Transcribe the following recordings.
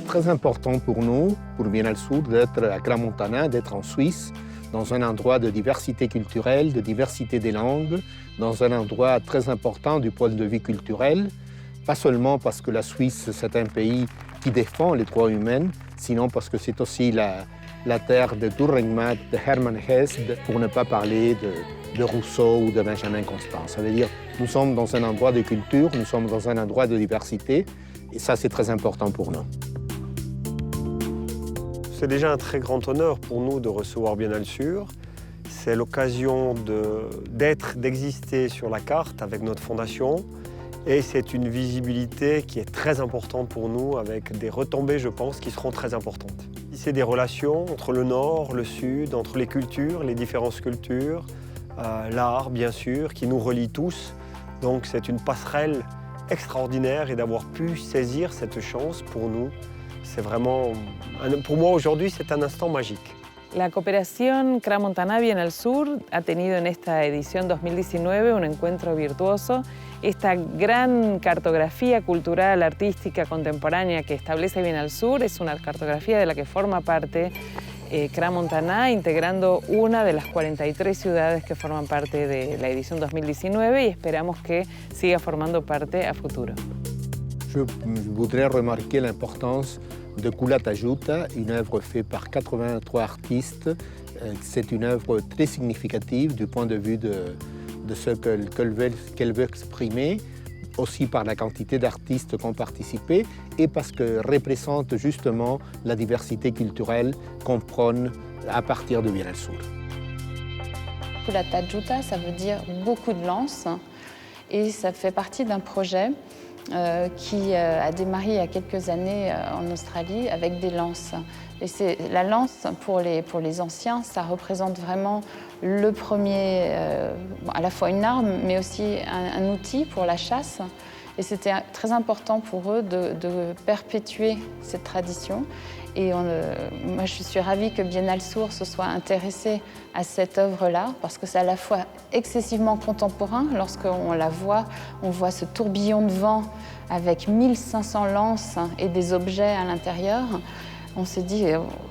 très important pour nous, pour Biennale Sur, d'être à Crans-Montana, d'être en Suisse, dans un endroit de diversité culturelle, de diversité des langues, dans un endroit très important du point de vue culturel, pas seulement parce que la Suisse, c'est un pays qui défend les droits humains, sinon parce que c'est aussi la terre de Dürrenmatt, de Hermann Hesse, pour ne pas parler de Rousseau ou de Benjamin Constant. Ça veut dire nous sommes dans un endroit de culture, nous sommes dans un endroit de diversité, et ça, c'est très important pour nous. C'est déjà un très grand honneur pour nous de recevoir Biennale Sur. C'est l'occasion d'exister sur la carte avec notre fondation. Et c'est une visibilité qui est très importante pour nous, avec des retombées, je pense, qui seront très importantes. C'est des relations entre le Nord, le Sud, entre les cultures, les différentes cultures, l'art, bien sûr, qui nous relie tous. Donc c'est une passerelle extraordinaire et d'avoir pu saisir cette chance pour nous, c'est vraiment, pour moi aujourd'hui, c'est un instant magique. La cooperación Crans-Montana Biennale Sur ha tenido en esta edición 2019 un encuentro virtuoso. Esta gran cartografía cultural, artística, contemporánea que establece Biennale Sur es una cartografía de la que forma parte Crans-Montana, integrando una de las 43 ciudades que forman parte de la edición 2019 y esperamos que siga formando parte a futuro. Je voudrais remarquer l'importance de Kula Tajuta, une œuvre faite par 83 artistes. C'est une œuvre très significative du point de vue de ce qu'elle veut exprimer, aussi par la quantité d'artistes qui ont participé et parce qu'elle représente justement la diversité culturelle qu'on prône à partir de Biennale Sur. Kula Tajuta, ça veut dire beaucoup de lances et ça fait partie d'un projet qui a démarré il y a quelques années en Australie avec des lances. Et la lance, pour les anciens, ça représente vraiment le premier, à la fois une arme, mais aussi un outil pour la chasse. Et c'était très important pour eux de perpétuer cette tradition. Et moi, je suis ravie que Biennale Sur se soit intéressée à cette œuvre-là, parce que c'est à la fois excessivement contemporain. Lorsqu'on la voit, on voit ce tourbillon de vent avec 1500 lances et des objets à l'intérieur. On se dit,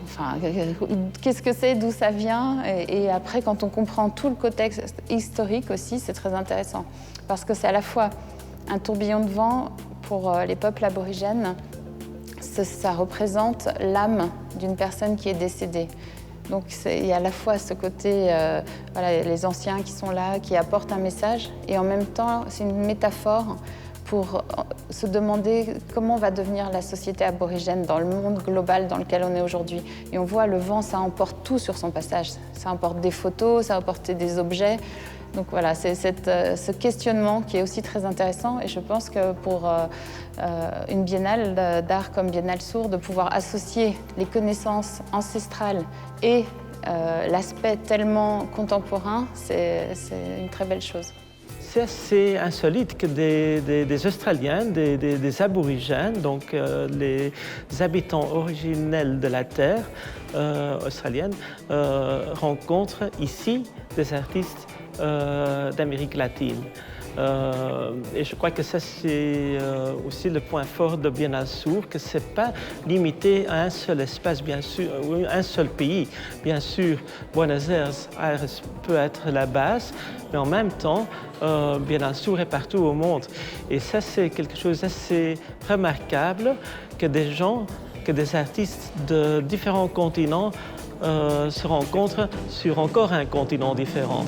enfin, qu'est-ce que c'est, d'où ça vient? Et après, quand on comprend tout le contexte historique aussi, c'est très intéressant. Parce que c'est à la fois un tourbillon de vent pour les peuples aborigènes, ça représente l'âme d'une personne qui est décédée. Donc il y a à la fois ce côté, voilà, les anciens qui sont là, qui apportent un message, et en même temps, c'est une métaphore pour se demander comment va devenir la société aborigène dans le monde global dans lequel on est aujourd'hui. Et on voit le vent, ça emporte tout sur son passage. Ça emporte des photos, ça emporte des objets. Donc voilà, c'est ce questionnement qui est aussi très intéressant, et je pense que pour une biennale d'art comme Biennale Sur, de pouvoir associer les connaissances ancestrales et l'aspect tellement contemporain, c'est une très belle chose. C'est assez insolite que des Australiens, des aborigènes, donc les habitants originels de la terre australienne, rencontrent ici des artistes d'Amérique latine. Et je crois que ça, c'est aussi le point fort de Biennale Sur, que ce n'est pas limité à un seul espace, bien sûr, ou un seul pays. Bien sûr, Buenos Aires peut être la base, mais en même temps, Biennale Sur est partout au monde. Et ça, c'est quelque chose d'assez remarquable, que des artistes de différents continents se rencontrent sur encore un continent différent.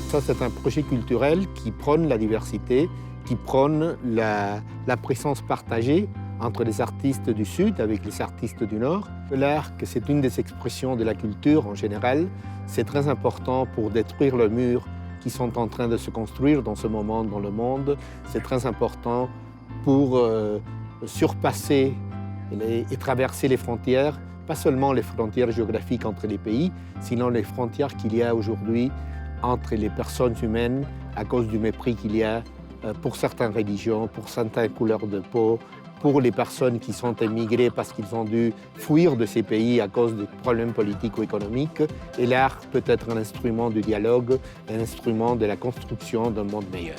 Ça, c'est un projet culturel qui prône la diversité, qui prône la présence partagée entre les artistes du Sud avec les artistes du Nord. L'art, que c'est une des expressions de la culture en général, c'est très important pour détruire le mur qui sont en train de se construire dans ce moment dans le monde. C'est très important pour surpasser et traverser les frontières, pas seulement les frontières géographiques entre les pays, sinon les frontières qu'il y a aujourd'hui entre les personnes humaines à cause du mépris qu'il y a pour certaines religions, pour certaines couleurs de peau, pour les personnes qui sont émigrées parce qu'ils ont dû fuir de ces pays à cause des problèmes politiques ou économiques. Et l'art peut être un instrument du dialogue, un instrument de la construction d'un monde meilleur.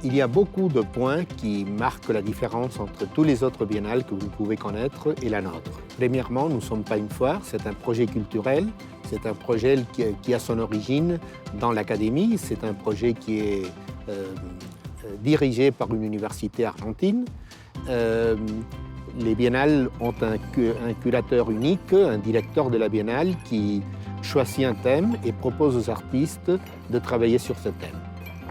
Il y a beaucoup de points qui marquent la différence entre tous les autres biennales que vous pouvez connaître et la nôtre. Premièrement, nous ne sommes pas une foire, c'est un projet culturel. C'est un projet qui a son origine dans l'académie. C'est un projet qui est dirigé par une université argentine. Les biennales ont un curateur unique, un directeur de la biennale qui choisit un thème et propose aux artistes de travailler sur ce thème.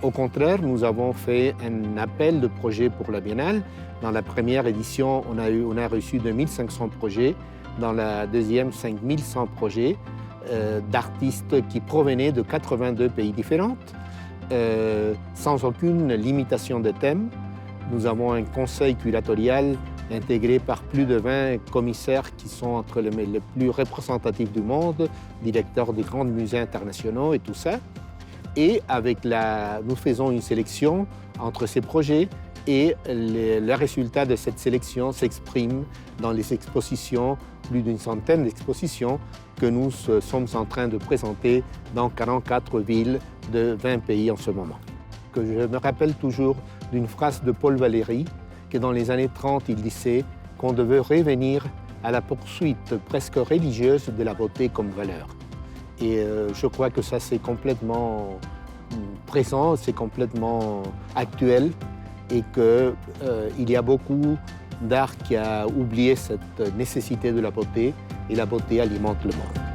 Au contraire, nous avons fait un appel de projets pour la biennale. Dans la première édition, on a reçu 2500 projets. Dans la deuxième, 5100 projets d'artistes qui provenaient de 82 pays différents, sans aucune limitation de thème. Nous avons un conseil curatorial intégré par plus de 20 commissaires qui sont entre les plus représentatifs du monde, directeurs des grands musées internationaux et tout ça. Et nous faisons une sélection entre ces projets et le résultat de cette sélection s'exprime dans les expositions, plus d'une centaine d'expositions que nous sommes en train de présenter dans 44 villes de 20 pays en ce moment. Que je me rappelle toujours d'une phrase de Paul Valéry, que dans les années 30, il disait qu'on devait revenir à la poursuite presque religieuse de la beauté comme valeur. Et je crois que ça c'est complètement présent, c'est complètement actuel et qu'il y a beaucoup d'art qui a oublié cette nécessité de la beauté et la beauté alimente le monde.